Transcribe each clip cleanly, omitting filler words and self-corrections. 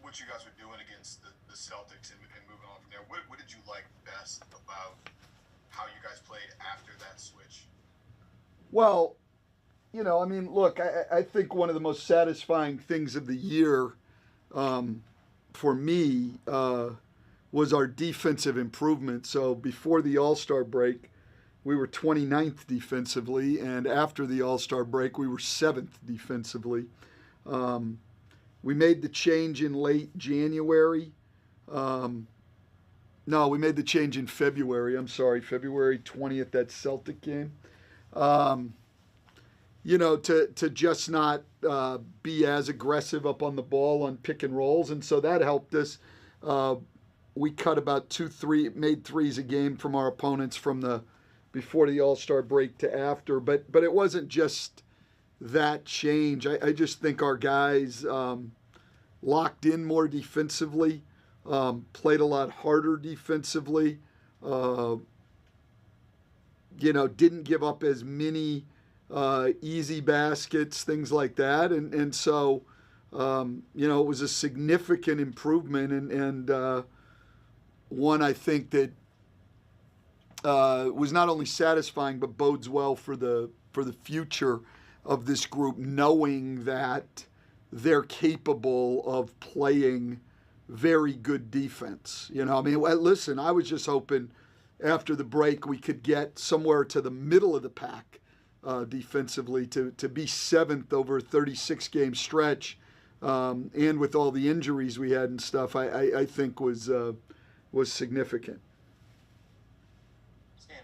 what you guys were doing against the Celtics and moving on from there. What did you like best about how you guys played after that switch? Well, I mean, look, I think one of the most satisfying things of the year um, for me was our defensive improvement. So before the All Star break, we were 29th defensively, and after the All Star break, we were 7th defensively. Um, we made the change in late January. Um, no, we made the change in February. I'm sorry, February 20th, that Celtic game. Um, to just not be as aggressive up on the ball on pick and rolls, and so that helped us. Uh, we cut about made threes a game from our opponents from the before the All Star break to after, but it wasn't just that change. I just think our guys locked in more defensively, played a lot harder defensively. Uh, didn't give up as many easy baskets, things like that, and so it was a significant improvement, and one I think that was not only satisfying but bodes well for the future of this group, knowing that they're capable of playing very good defense. I mean, listen, I was just hoping after the break we could get somewhere to the middle of the pack defensively to be 7th over a 36 game stretch, and with all the injuries we had and stuff, I think was significant. Stan,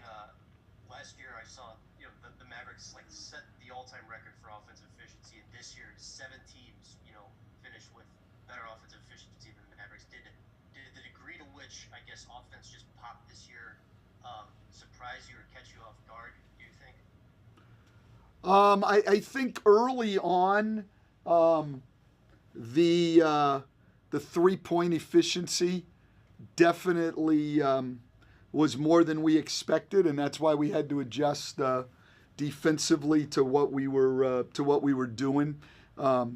last year I saw the Mavericks like set the all-time record for offensive efficiency, and this year 7 teams finished with better offensive efficiency than the Mavericks did. Did the degree to which I guess offense just popped this year surprise you or catch you off guard? Do you think? I think early on, the 3 point efficiency definitely was more than we expected, and that's why we had to adjust defensively to what we were doing.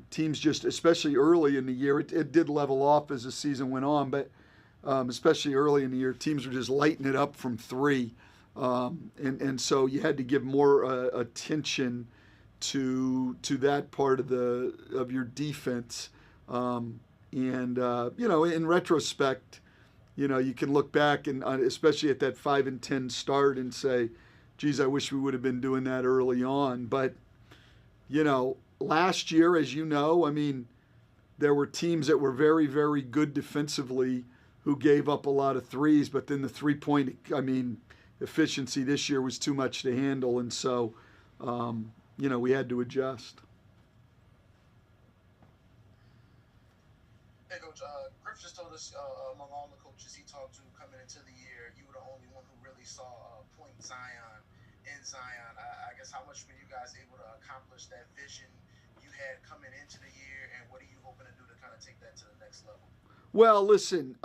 Teams just, especially early in the year, it did level off as the season went on, but especially early in the year, teams were just lighting it up from three, and so you had to give more attention to that part of your defense. In retrospect, you can look back and especially at that 5-10 start and say, geez, I wish we would have been doing that early on. But, last year, as you know, I mean, there were teams that were very, very good defensively who gave up a lot of threes, but then the 3 point, efficiency this year was too much to handle. And so, we had to adjust. Hey, Coach, Griff just told us among all the coaches he talked to coming into the year, you were the only one who really saw Point Zion in Zion. I guess how much were you guys able to accomplish that vision you had coming into the year, and what are you hoping to do to kind of take that to the next level? Well, listen,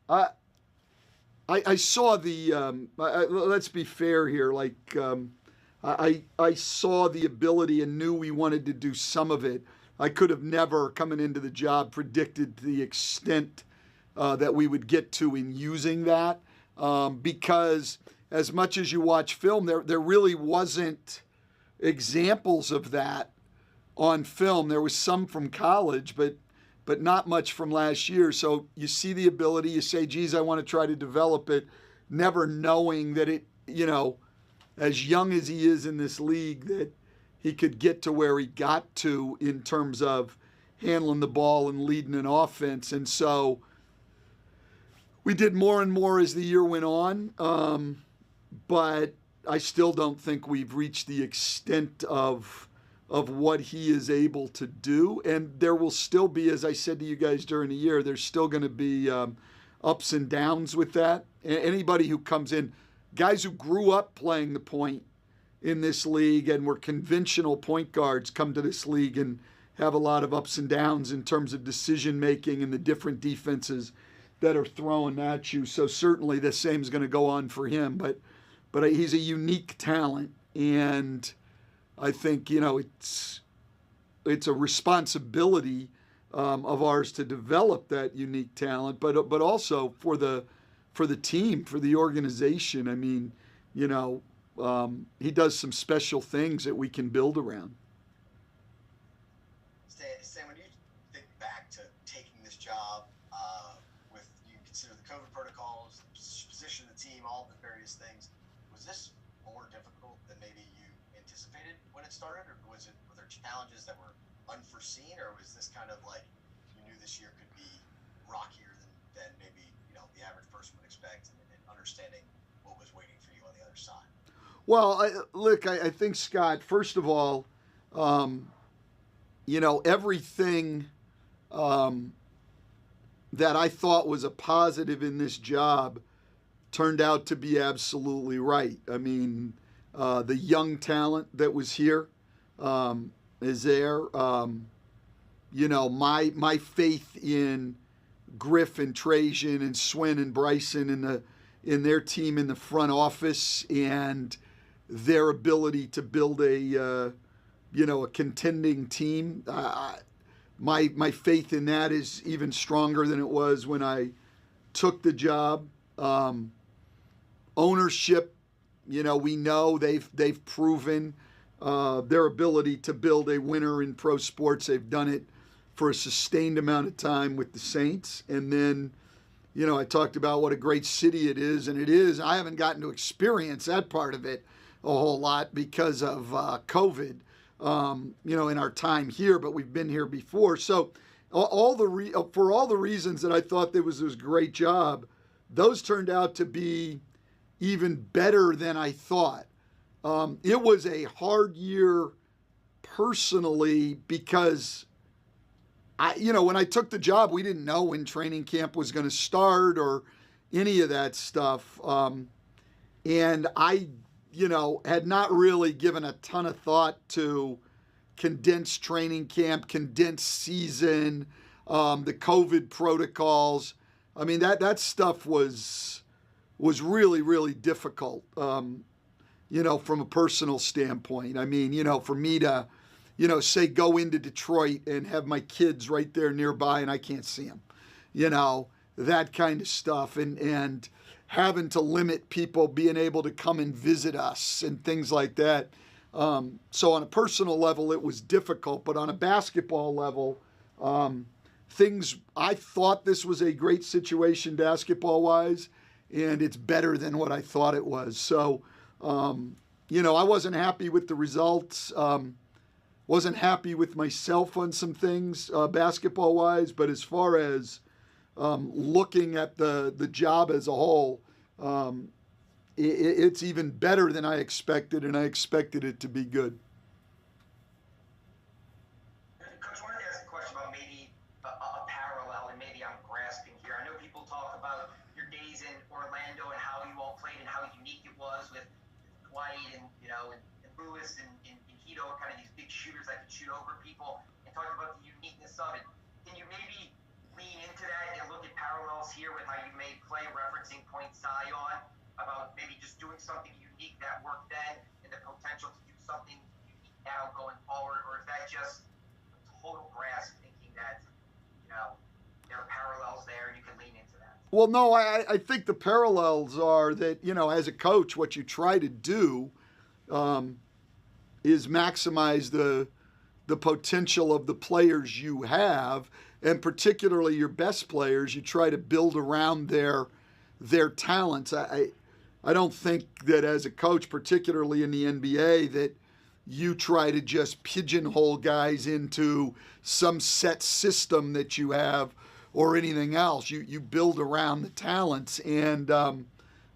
I saw let's be fair here. I saw the ability and knew we wanted to do some of it. I could have never, coming into the job, predicted the extent that we would get to in using that, because as much as you watch film, there really wasn't examples of that on film. There was some from college, but not much from last year. So you see the ability, you say, geez, I want to try to develop it, never knowing that it, as young as he is in this league, that he could get to where he got to in terms of handling the ball and leading an offense. And so we did more and more as the year went on, but I still don't think we've reached the extent of what he is able to do. And there will still be, as I said to you guys during the year, there's still going to be ups and downs with that. Anybody who comes in, guys who grew up playing the point in this league and were conventional point guards, come to this league and have a lot of ups and downs in terms of decision making and the different defenses that are thrown at you. So certainly the same is going to go on for him, but he's a unique talent, and I think it's a responsibility of ours to develop that unique talent, but also for the team, for the organization. I mean, he does some special things that we can build around. Stan, when you think back to taking this job, with you consider the COVID protocols, the position of the team, all the various things, was this more difficult than maybe you anticipated when it started, or were there challenges that were unforeseen, or was this kind of like you knew this year could be rockier than maybe the average person would expect, and understanding what was waiting for you on the other side? Well, I think, Scott, first of all, everything that I thought was a positive in this job turned out to be absolutely right. I mean, the young talent that was here is there. My faith in Griff and Trajan and Swin and Bryson in their team in the front office and their ability to build a contending team. My faith in that is even stronger than it was when I took the job. Ownership, we know they've proven their ability to build a winner in pro sports. They've done it for a sustained amount of time with the Saints. And then, I talked about what a great city it is, and it is. I haven't gotten to experience that part of it a whole lot because of COVID, in our time here, but we've been here before. So for all the reasons that I thought there was this great job, those turned out to be even better than I thought. It was a hard year personally because when I took the job, we didn't know when training camp was going to start or any of that stuff. And I, had not really given a ton of thought to condensed training camp, condensed season, the COVID protocols. I mean, that stuff was really, really difficult, from a personal standpoint. I mean, for me to, say go into Detroit and have my kids right there nearby and I can't see them, that kind of stuff. And having to limit people being able to come and visit us and things like that. So on a personal level, it was difficult, but on a basketball level, I thought this was a great situation basketball-wise, and it's better than what I thought it was. So, I wasn't happy with the results, wasn't happy with myself on some things basketball-wise, but as far as looking at the job as a whole, it's even better than I expected, and I expected it to be good. Coach, I wanted to ask a question about maybe a parallel, and maybe I'm grasping here. I know people talk about your days in Orlando and how you all played and how unique it was with Dwight and Lewis and Hito, kind of these big shooters that could shoot over people, and talking about the uniqueness of it. Can you maybe lean into that and look at parallels here with how you may play, referencing Point Zion, about maybe just doing something unique that worked then and the potential to do something unique now going forward? Or is that just a total grasp, thinking that there are parallels there and you can lean into that? Well, no, I think the parallels are that, as a coach, what you try to do is maximize the potential of the players you have, and particularly your best players. You try to build around their talents. I don't think that as a coach, particularly in the NBA, that you try to just pigeonhole guys into some set system that you have or anything else. You build around the talents, and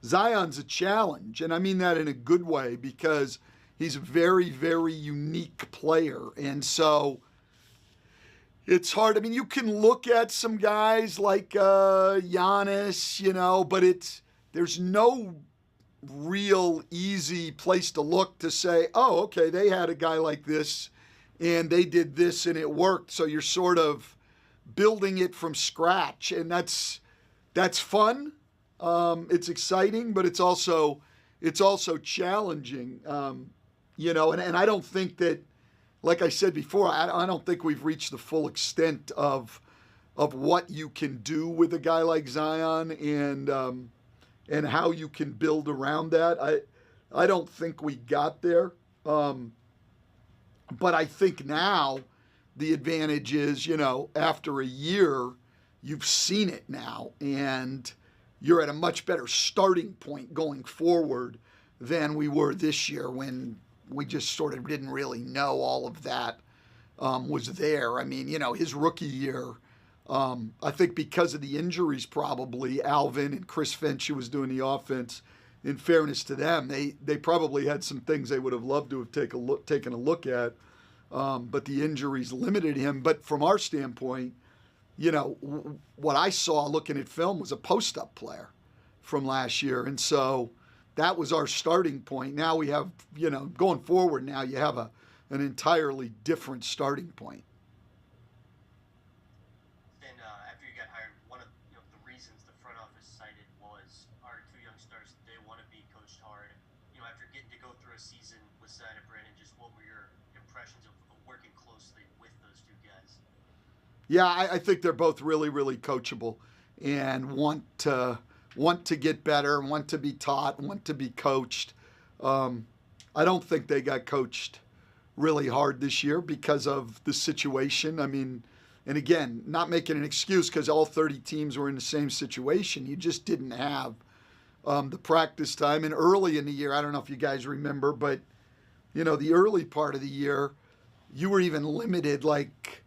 Zion's a challenge, and I mean that in a good way, because he's a very, very unique player. And so it's hard. I mean, you can look at some guys like Giannis, but there's no real easy place to look to say, oh, okay, they had a guy like this and they did this and it worked. So you're sort of building it from scratch, and that's fun. It's exciting, but it's also challenging. And I don't think that, like I said before, I don't think we've reached the full extent of what you can do with a guy like Zion and how you can build around that. I don't think we got there. But I think now the advantage is, after a year, you've seen it now, and you're at a much better starting point going forward than we were this year when we just sort of didn't really know all of that was there. I mean, his rookie year, I think because of the injuries probably, Alvin and Chris Finch, who was doing the offense, in fairness to them, they probably had some things they would have loved to have taken a look at, but the injuries limited him. But from our standpoint, what I saw looking at film was a post-up player from last year. And so that was our starting point. Now we have, going forward now, you have an entirely different starting point. And after you got hired, one of the reasons the front office cited was our two young stars, they want to be coached hard. After getting to go through a season with Zion and Brandon, just what were your impressions of working closely with those two guys? Yeah, I think they're both really, really coachable and want to get better, want to be taught, want to be coached. I don't think they got coached really hard this year because of the situation. I mean, and again, not making an excuse because all 30 teams were in the same situation. You just didn't have the practice time. And early in the year, I don't know if you guys remember, but, the early part of the year, you were even limited, like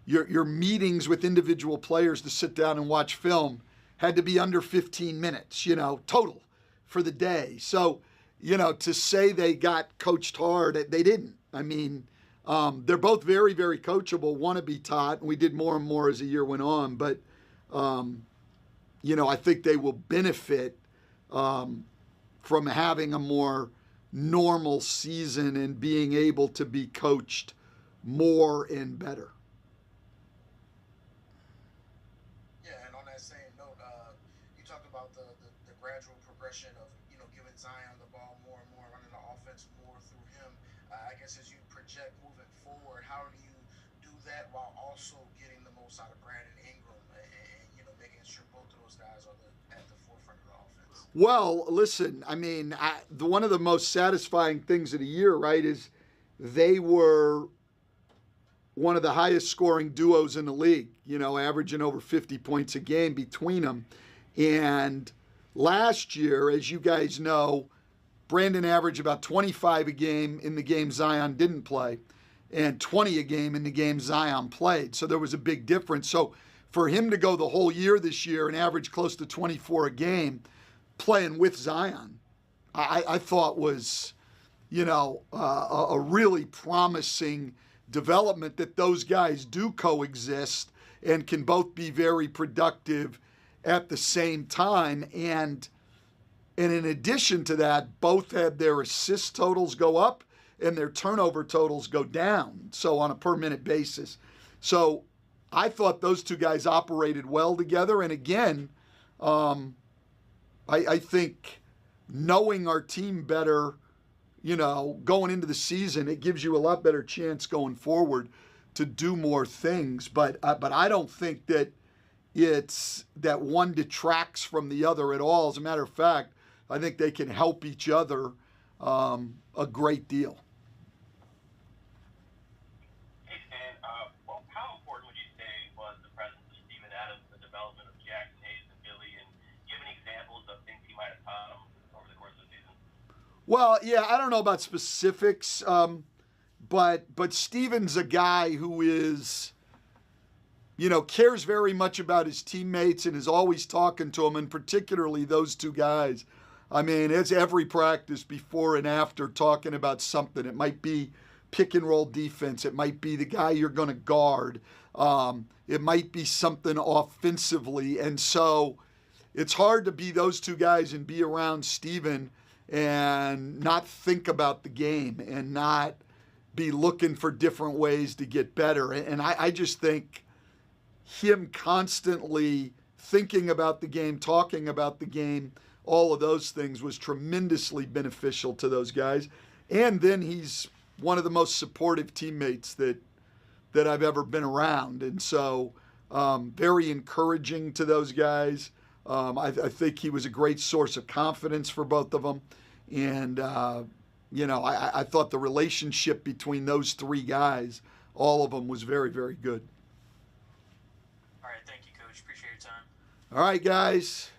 your meetings with individual players to sit down and watch film had to be under 15 minutes, total for the day. So, to say they got coached hard, they didn't. I mean, they're both very, very coachable, want to be taught, and we did more and more as the year went on. But, I think they will benefit from having a more normal season and being able to be coached more and better. Gradual progression of giving Zion the ball more and more, running the offense more through him. I guess as you project moving forward, how do you do that while also getting the most out of Brandon Ingram and making sure both of those guys are at the forefront of the offense? Well, listen, I mean, one of the most satisfying things of the year, right, is they were one of the highest scoring duos in the league, averaging over 50 points a game between them. And last year, as you guys know, Brandon averaged about 25 a game in the game Zion didn't play and 20 a game in the game Zion played. So there was a big difference. So for him to go the whole year this year and average close to 24 a game playing with Zion, I thought was, a really promising development that those guys do coexist and can both be very productive at the same time. And in addition to that, both had their assist totals go up and their turnover totals go down, so on a per minute basis. So I thought those two guys operated well together. And again, I think knowing our team better, going into the season, it gives you a lot better chance going forward to do more things. But I don't think that it's that one detracts from the other at all. As a matter of fact, I think they can help each other a great deal. Hey, Stan, how important would you say was the presence of Steven Adams, the development of Jackson Hayes and Billy, and do you have any examples of things he might have taught them over the course of the season? Well, yeah, I don't know about specifics, but Steven's a guy who is, cares very much about his teammates and is always talking to them, and particularly those two guys. I mean, it's every practice before and after talking about something. It might be pick and roll defense. It might be the guy you're going to guard. It might be something offensively. And so it's hard to be those two guys and be around Steven and not think about the game and not be looking for different ways to get better. And I just think him constantly thinking about the game, talking about the game, all of those things was tremendously beneficial to those guys. And then he's one of the most supportive teammates that I've ever been around. And so very encouraging to those guys. I think he was a great source of confidence for both of them. And, I thought the relationship between those three guys, all of them, was very, very good. All right, thank you, Coach. Appreciate your time. All right, guys.